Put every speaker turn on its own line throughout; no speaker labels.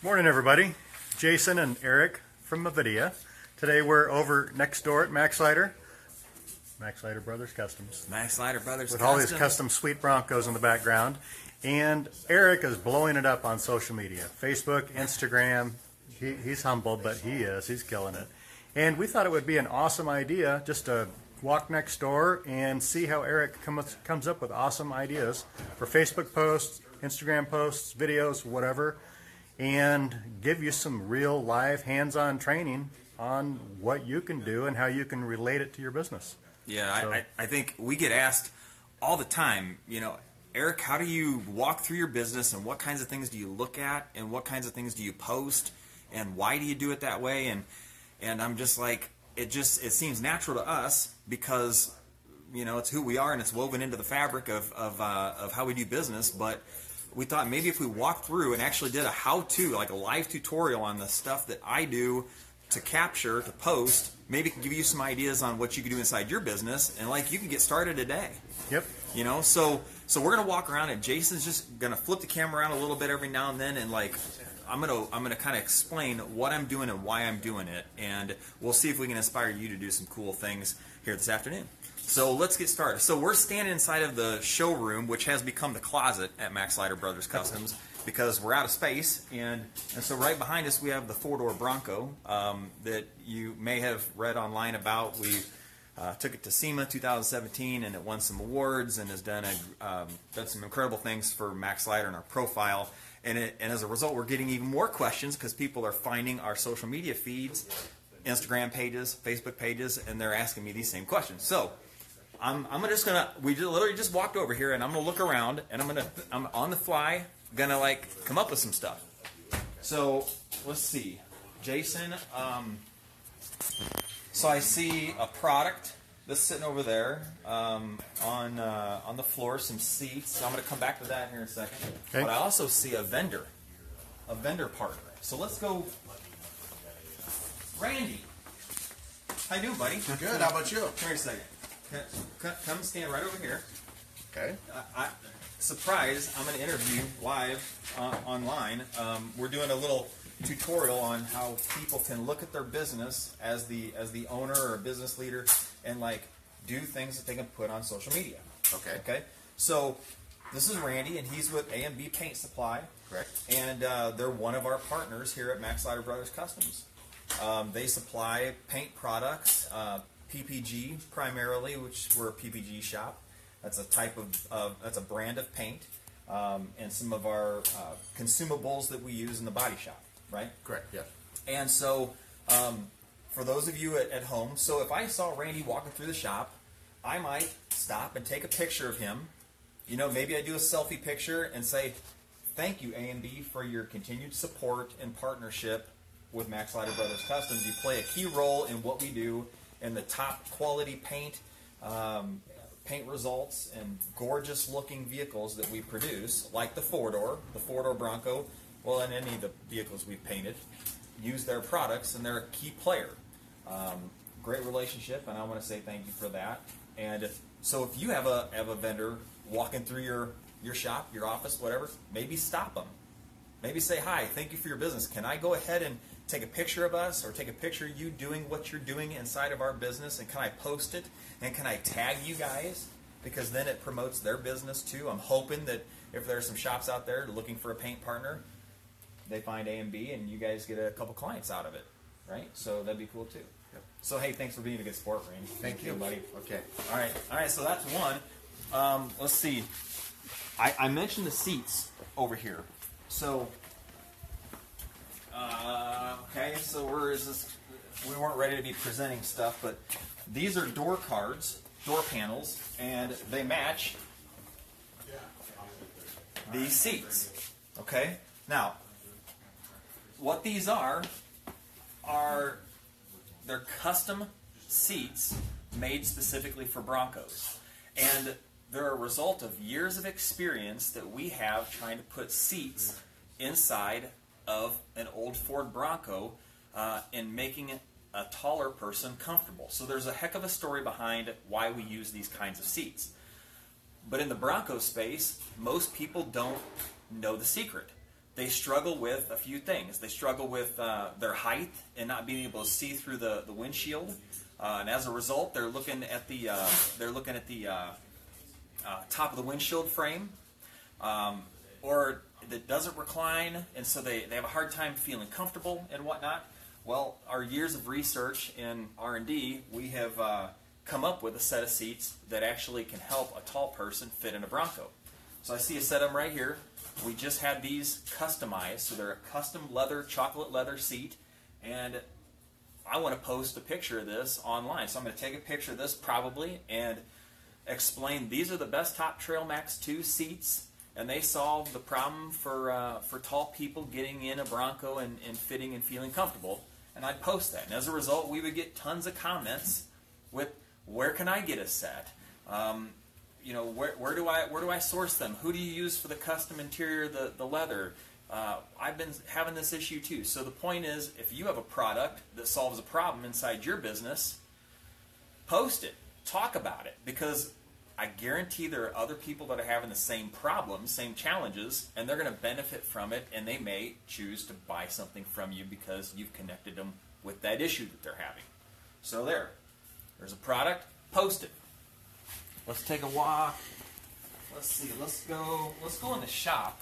Morning, everybody. Jason and Eric from Mavidia. Today we're over next door at Max Leiter Brothers Customs.
Max Leiter Brothers
with
Customs.
all these custom sweet Broncos in the background. And Eric is blowing it up on social media. Facebook, Instagram. He's humbled, but he is. He's killing it. And we thought it would be an awesome idea just to walk next door and see how Eric comes up with awesome ideas for Facebook posts, Instagram posts, videos, whatever, and give you some real live hands-on training on what you can do and how you can relate it to your business.
Yeah,
So,
I think we get asked all the time, Eric, how do you walk through your business and what kinds of things do you look at and what kinds of things do you post and why do you do it that way? And I'm just like, it seems natural to us because, it's who we are and it's woven into the fabric of how we do business. But we thought maybe if we walked through and actually did a how-to, like a live tutorial on the stuff that I do to capture, to post, maybe it can give you some ideas on what you can do inside your business, and like you can get started today.
Yep.
So we're gonna walk around, and Jason's just gonna flip the camera around a little bit every now and then, and like I'm gonna kind of explain what I'm doing and why I'm doing it, and we'll see if we can inspire you to do some cool things here this afternoon. So let's get started. So we're standing inside of the showroom, which has become the closet at Max Leiter Brothers Customs, because we're out of space, and so right behind us we have the four-door Bronco that you may have read online about. We took it to SEMA 2017, and it won some awards and has done some incredible things for Max Leiter and our profile. And as a result, we're getting even more questions because people are finding our social media feeds, Instagram pages, Facebook pages, and they're asking me these same questions. So we literally just walked over here, and I'm gonna look around, and I'm on the fly gonna like come up with some stuff. So let's see, Jason. So I see a product that's sitting over there on the floor, some seats. So I'm gonna come back to that here in a second. Okay. But I also see a vendor partner. So let's go, Randy. How you doing, buddy?
Good. How about you?
Come here a second. Come stand right over here.
Okay.
Surprise, I'm going to interview live online. We're doing a little tutorial on how people can look at their business as the owner or a business leader and like do things that they can put on social media.
Okay.
Okay. So this is Randy, and he's with A&B Paint Supply.
Correct.
And they're one of our partners here at Max Leiter Brothers Customs. They supply paint products, PPG primarily, which we're a PPG shop. That's a type of that's a brand of paint, and some of our consumables that we use in the body shop, right?
Correct. Yes.
And so, for those of you at home, so if I saw Randy walking through the shop, I might stop and take a picture of him. Maybe I do a selfie picture and say, "Thank you, A&B, for your continued support and partnership with Max Leiter Brothers Customs. You play a key role in what we do and the top quality paint results and gorgeous looking vehicles that we produce, like the four-door Bronco, well, and any of the vehicles we've painted, use their products, and they're a key player. Great relationship, and I want to say thank you for that. And so if you have a vendor walking through your shop, your office, whatever, maybe stop them. Maybe say, "Hi, thank you for your business. Can I go ahead and take a picture of us or take a picture of you doing what you're doing inside of our business, and can I post it, and can I tag you guys?" Because then it promotes their business too. I'm hoping that if there's some shops out there looking for a paint partner, they find A&B and you guys get a couple clients out of it, right? So that'd be cool too.
Yep.
So hey, thanks for being a good sport, Randy.
Thank you,
buddy.
Okay.
All right. So that's one. Let's see. I mentioned the seats over here. So okay, so we weren't ready to be presenting stuff, but these are door cards, door panels, and they match these seats. Okay? Now, what these are they're custom seats made specifically for Broncos. And they're a result of years of experience that we have trying to put seats inside of an old Ford Bronco and making a taller person comfortable. So there's a heck of a story behind why we use these kinds of seats. But in the Bronco space, most people don't know the secret. they struggle with a few things. They struggle with their height and not being able to see through the windshield, and as a result, they're looking at the top of the windshield frame, or that doesn't recline, and so they have a hard time feeling comfortable and whatnot. Well, our years of research in R&D, we have come up with a set of seats that actually can help a tall person fit in a Bronco. So I see a set of them right here. We just had these customized, so they're a custom leather, chocolate leather seat, and I want to post a picture of this online. So I'm going to take a picture of this probably and explain these are the best Top Trail Max 2 seats, and they solve the problem for tall people getting in a Bronco and fitting and feeling comfortable. And I'd post that, and as a result, we would get tons of comments with, where can I get a set? You know, where do I source them? Who do you use for the custom interior, the leather? I've been having this issue too. So the point is, if you have a product that solves a problem inside your business, post it, talk about it, because I guarantee there are other people that are having the same problems, same challenges, and they're going to benefit from it, and they may choose to buy something from you because you've connected them with that issue that they're having. So there's a product, post it. Let's take a walk. Let's see, let's go in the shop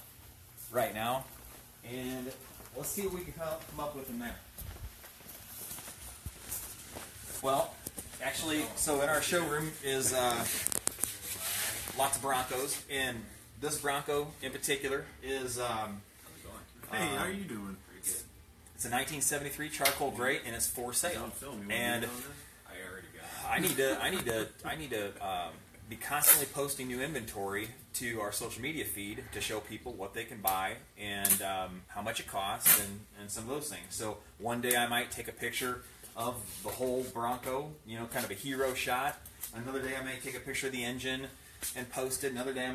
right now, and let's see what we can come up with in there. Well, actually, so in our showroom is lots of Broncos, and this Bronco in particular is
Hey, how are you doing? Pretty good.
it's a 1973 charcoal gray, and it's for sale. And
I already got it.
I need to be constantly posting new inventory to our social media feed to show people what they can buy and how much it costs and some of those things. So one day I might take a picture of the whole Bronco, you know, kind of a hero shot. Another day I may take a picture of the engine and post it. Another day I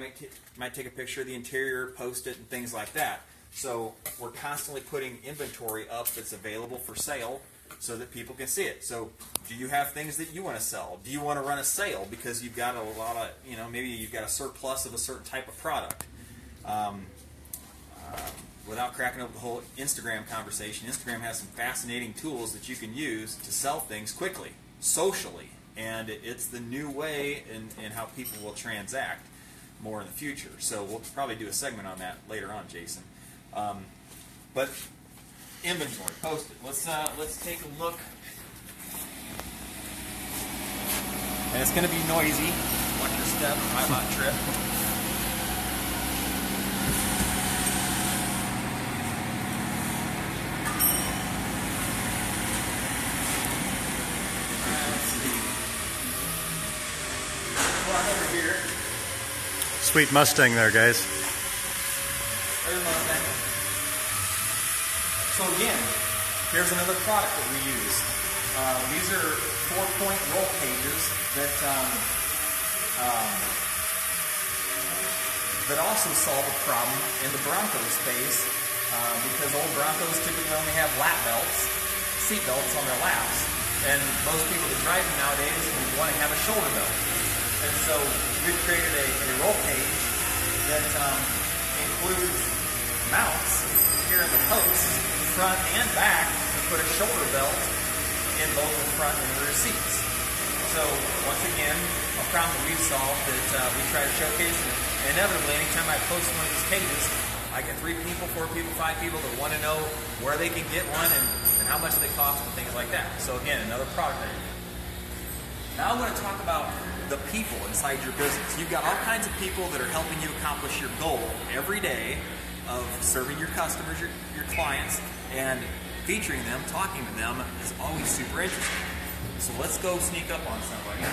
might take a picture of the interior, post it, and things like that. So we're constantly putting inventory up that's available for sale so that people can see it. So do you have things that you want to sell? Do you want to run a sale because you've got a lot of, you know, maybe you've got a surplus of a certain type of product? Without cracking up the whole Instagram conversation, Instagram has some fascinating tools that you can use to sell things quickly, socially. And it's the new way in how people will transact more in the future. So we'll probably do a segment on that later on, Jason. But inventory, post it. Let's take a look. And it's going to be noisy. Watch your step. I might trip.
Sweet Mustang there, guys.
There's Mustang. So again, here's another product that we use. These are 4-point roll cages that also solve a problem in the Bronco space because old Broncos typically only have lap belts, seat belts on their laps, and most people that drive them nowadays want to have a shoulder belt. And so we've created a roll cage that includes mounts here in the posts, front and back, to put a shoulder belt in both the front and rear seats. So once again, a problem that we've solved that we try to showcase. And inevitably, anytime I post one of these cages, I get 3 people, 4 people, 5 people that want to know where they can get one and how much they cost and things like that. So again, another product there. Now I'm going to talk about the people inside your business. You've got all kinds of people that are helping you accomplish your goal every day of serving your customers, your clients, and featuring them, talking to them is always super interesting. So let's go sneak up on somebody.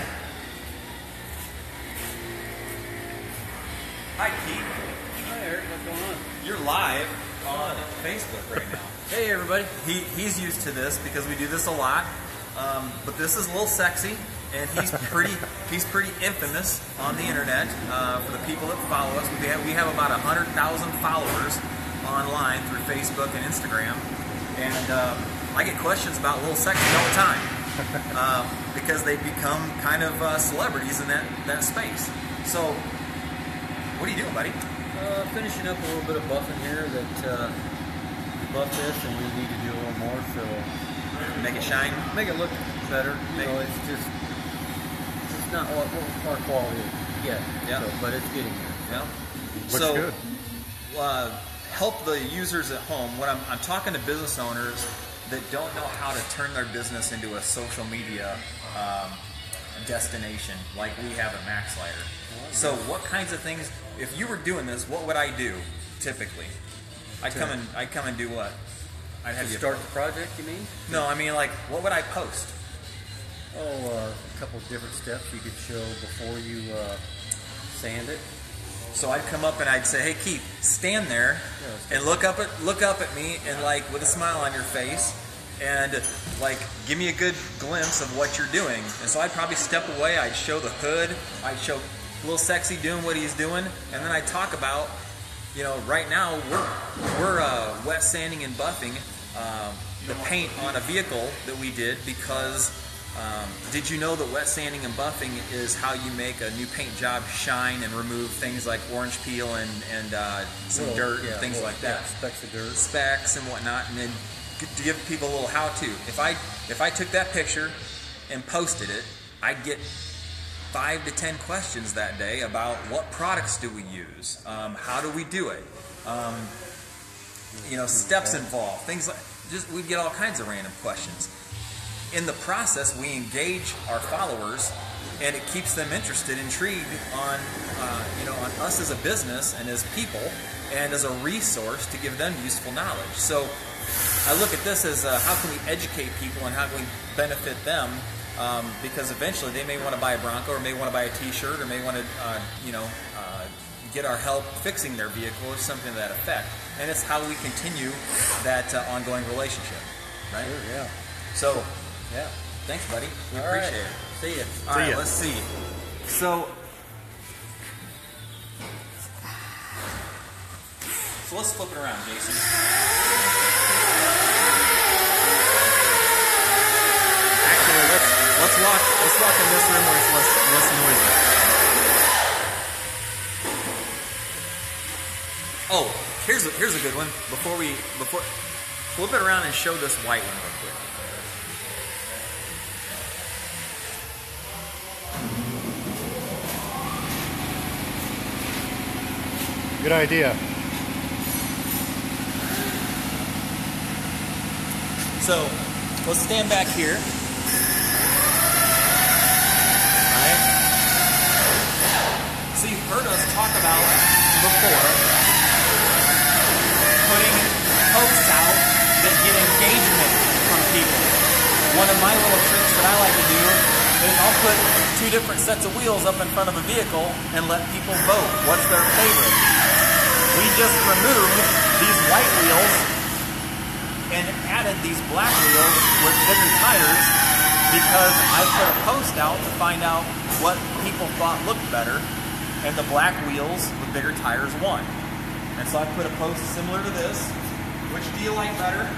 Hi, Keith.
Hi, Eric. What's going on?
You're live on Facebook right now.
Hey, everybody.
He's used to this because we do this a lot, but this is a little sexy, and he's pretty infamous on the internet for the people that follow us. We have about 100,000 followers online through Facebook and Instagram, and I get questions about Little Sexy all the time because they become kind of celebrities in that space. So, what are you doing, buddy?
Finishing up a little bit of buffing here that buff this and we need to do a little more, so
Make it shine.
make it look better. It's just not what our quality is yet.
Yeah.
So, but it's getting there.
Yeah.
Looks
So,
good.
help the users at home. When I'm talking to business owners that don't know how to turn their business into a social media destination like we have at MaxLighter. So, what kinds of things? If you were doing this, what would I do typically? I'd come and do what? I'd have you
Start the project, you mean?
No, I mean like what would I post?
A couple of different steps you could show before you sand it.
So I'd come up and I'd say, "Hey Keith, stand there and look up at me and like with a smile on your face and like give me a good glimpse of what you're doing." And so I'd probably step away. I'd show the hood. I'd show Little Sexy doing what he's doing, and then I'd talk about, right now we're wet sanding and buffing the paint on a vehicle that we did because. Did you know that wet sanding and buffing is how you make a new paint job shine and remove things like orange peel and some dirt and things like that?
Yeah, specks of dirt.
Specks and whatnot, and then to give people a little how-to. If I took that picture and posted it, I'd get 5 to 10 questions that day about what products do we use, how do we do it, steps involved, things like we'd get all kinds of random questions. In the process, we engage our followers, and it keeps them interested, intrigued on us as a business and as people, and as a resource to give them useful knowledge. So I look at this as how can we educate people and how can we benefit them, because eventually they may want to buy a Bronco or may want to buy a T-shirt or may want to get our help fixing their vehicle or something to that effect. And it's how we continue that ongoing relationship, right?
Sure, yeah.
So.
Yeah.
Thanks, buddy. We
All
appreciate
right.
it.
See ya.
All right,
ya.
let's see. So let's flip it around, Jason. Actually, let's walk in this room where it's less noisy. Oh, here's a good one. Before flip it around and show this white one real quick.
Good idea.
So let's stand back here. Alright. So you've heard us talk about before putting posts out that get engagement from people. One of my little tricks that I like to do is I'll put 2 different sets of wheels up in front of a vehicle and let people vote. What's their favorite? We just removed these white wheels and added these black wheels with bigger tires because I put a post out to find out what people thought looked better, and the black wheels with bigger tires won. And so I put a post similar to this. Which do you like better?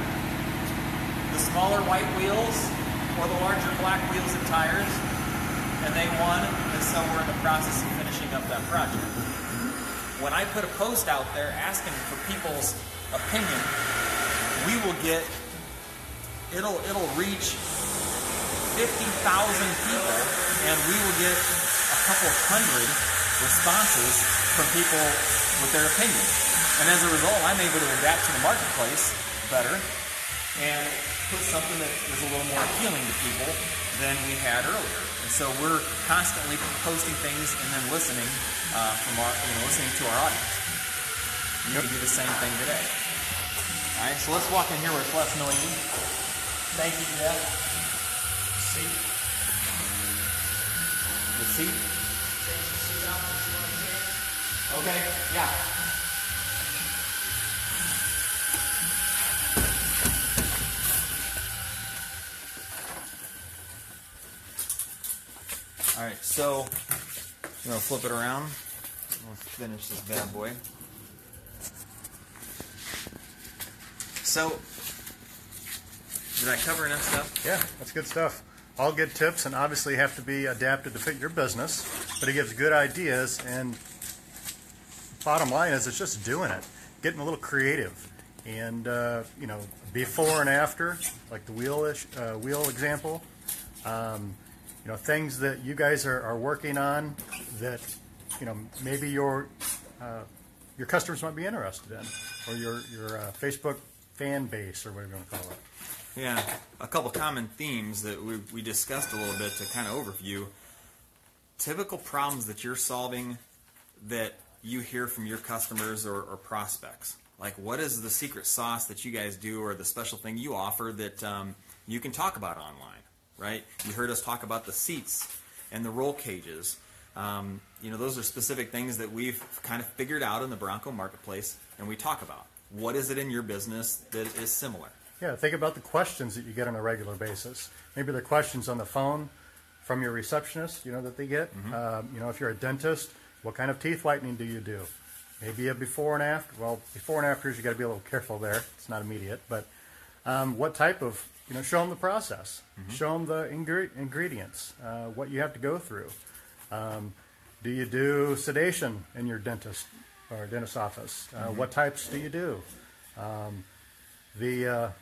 The smaller white wheels or the larger black wheels and tires? And they won, and so we're in the process of finishing up that project. When I put a post out there asking for people's opinion, we will get, it'll reach 50,000 people, and we will get a couple hundred responses from people with their opinion. And as a result, I'm able to adapt to the marketplace better and put something that is a little more appealing to people than we had earlier. And so we're constantly posting things and then listening listening to our audience. You can do the same thing today. All right, so let's walk in here where it's less noisy. Thank you, Jeff. Seat. The seat. Okay. Yeah. All right, so I'm gonna flip it around. Let's finish this bad boy. So, did I cover enough stuff?
Yeah, that's good stuff. All good tips, and obviously have to be adapted to fit your business, but it gives good ideas and bottom line is it's just doing it, getting a little creative, and you know, before and after, like the wheel example. You know, things that you guys are working on that, you know, maybe your customers might be interested in, or your Facebook fan base, or whatever you want to call it.
Yeah, a couple common themes that we discussed a little bit to kind of overview. Typical problems that you're solving that you hear from your customers or prospects. Like, what is the secret sauce that you guys do, or the special thing you offer that you can talk about online, right? You heard us talk about the seats and the roll cages. You know, those are specific things that we've kind of figured out in the Bronco marketplace, and we talk about. What is it in your business that is similar?
Yeah, think about the questions that you get on a regular basis. Maybe the questions on the phone from your receptionist, you know, that they get. You know, if you're a dentist, what kind of teeth whitening do you do? Maybe a before and after. Well, before and afters, you got to be a little careful there. It's not immediate, but what type of, you know, show them the process, show them the ingredients, what you have to go through. Do you do sedation in your dentist or dentist office? What types do you do? The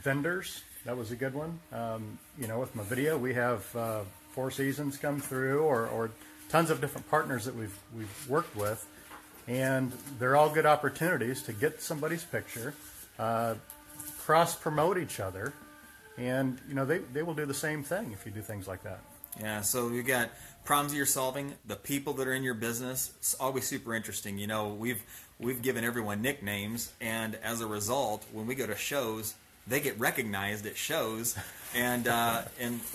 vendors, that was a good one. You know, with my video, we have Four Seasons come through, or tons of different partners that we've worked with, and they're all good opportunities to get somebody's picture, cross promote each other, and you know, they will do the same thing if you do things like that.
Yeah, so you got problems that you're solving, the people that are in your business. It's always super interesting. You know, we've given everyone nicknames, and as a result, when we go to shows, they get recognized at shows, and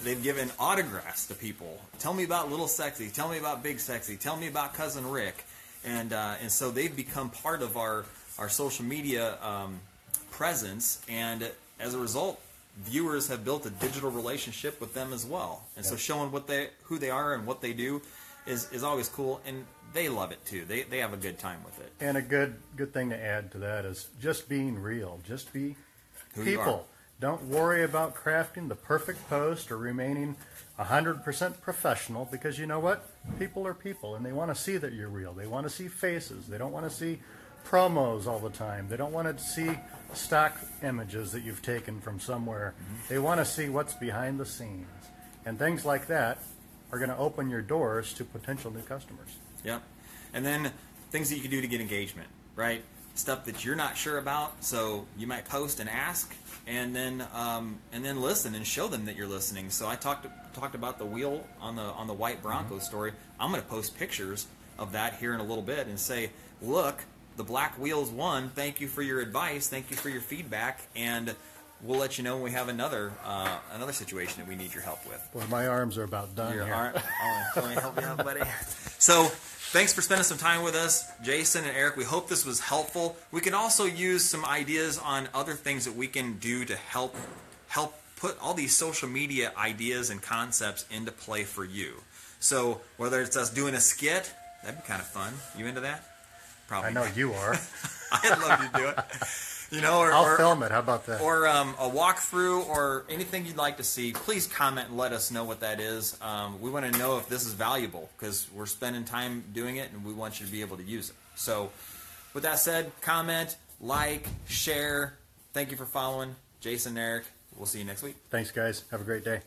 they've given autographs to people. Tell me about Little Sexy. Tell me about Big Sexy. Tell me about Cousin Rick. And so they've become part of our social media presence, and as a result, viewers have built a digital relationship with them as well. And so showing who they are and what they do is always cool, and they love it too. They have a good time with it.
And a good thing to add to that is just being real. Just be
Who you are.
people. Don't worry about crafting the perfect post or remaining 100% professional, because you know what? People are people, and they want to see that you're real. They want to see faces. They don't want to see promos all the time. They don't want to see stock images that you've taken from somewhere. They want to see what's behind the scenes. And things like that are going to open your doors to potential new customers.
Yep. And then things that you can do to get engagement, right? Stuff that you're not sure about, so you might post and ask, and then listen and show them that you're listening. So I talked about the wheel on the white Bronco story. I'm going to post pictures of that here in a little bit and say, look, the black wheels won. Thank you for your advice. Thank you for your feedback, and we'll let you know when we have another situation that we need your help with.
Boy, my arms are about done here.
All right. Let me help you out, buddy. So thanks for spending some time with us, Jason and Eric. We hope this was helpful. We can also use some ideas on other things that we can do to help put all these social media ideas and concepts into play for you. So whether it's us doing a skit, that'd be kind of fun. You into that? Probably.
I know you are.
I'd love to do it. You know,
I'll film it. How about that?
Or a walkthrough, or anything you'd like to see. Please comment and let us know what that is. We want to know if this is valuable, because we're spending time doing it, and we want you to be able to use it. So, with that said, comment, like, share. Thank you for following. Jason and Eric, we'll see you next week.
Thanks, guys. Have a great day.